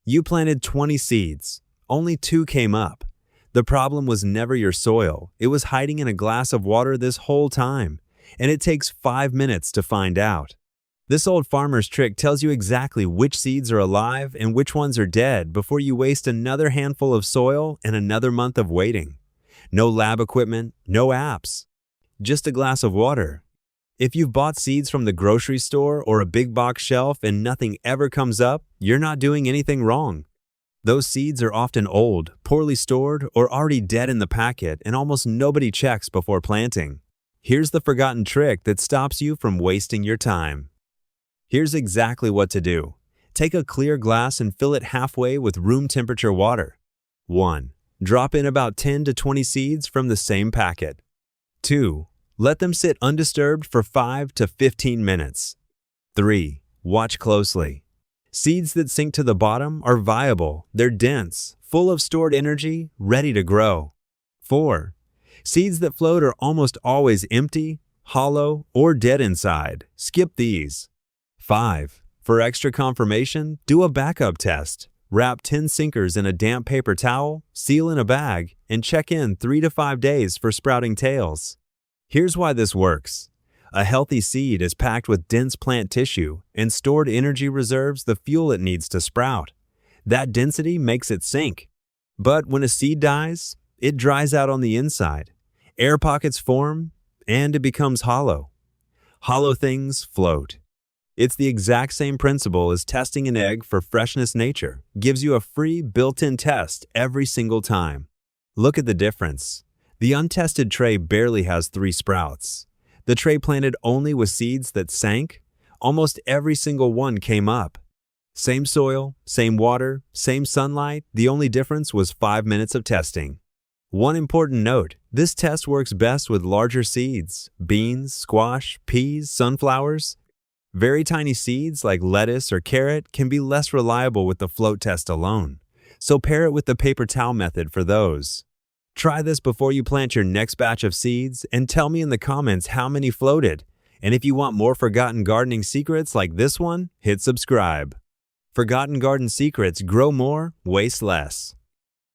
You planted 20 seeds. Only 2 came up. The problem was never your soil. It was hiding in a glass of water this whole time. And it takes 5 minutes to find out. This old farmer's trick tells you exactly which seeds are alive and which ones are dead before you waste another handful of soil and another month of waiting. No lab equipment, no apps. Just a glass of water. If you've bought seeds from the grocery store or a big box shelf and nothing ever comes up, you're not doing anything wrong. Those seeds are often old, poorly stored, or already dead in the packet, and almost nobody checks before planting. Here's the forgotten trick that stops you from wasting your time. Here's exactly what to do. Take a clear glass and fill it halfway with room temperature water. 1. Drop in about 10 to 20 seeds from the same packet. 2. Let them sit undisturbed for 5 to 15 minutes. 3. Watch closely. Seeds that sink to the bottom are viable. They're dense, full of stored energy, ready to grow. 4. Seeds that float are almost always empty, hollow, or dead inside. Skip these. 5. For extra confirmation, do a backup test. Wrap 10 sinkers in a damp paper towel, seal in a bag, and check in 3 to 5 days for sprouting tails. Here's why this works. A healthy seed is packed with dense plant tissue, and stored energy reserves the fuel it needs to sprout. That density makes it sink. But when a seed dies, it dries out on the inside. Air pockets form, and it becomes hollow. Hollow things float. It's the exact same principle as testing an egg for freshness. Nature gives you a free built-in test every single time. Look at the difference. The untested tray barely has 3 sprouts. The tray planted only with seeds that sank, almost every single one came up. Same soil, same water, same sunlight, the only difference was 5 minutes of testing. One important note, this test works best with larger seeds, beans, squash, peas, sunflowers. Very tiny seeds like lettuce or carrot can be less reliable with the float test alone, so pair it with the paper towel method for those. Try this before you plant your next batch of seeds and tell me in the comments how many floated. And if you want more forgotten gardening secrets like this one, hit subscribe. Forgotten Garden Secrets: grow more, waste less.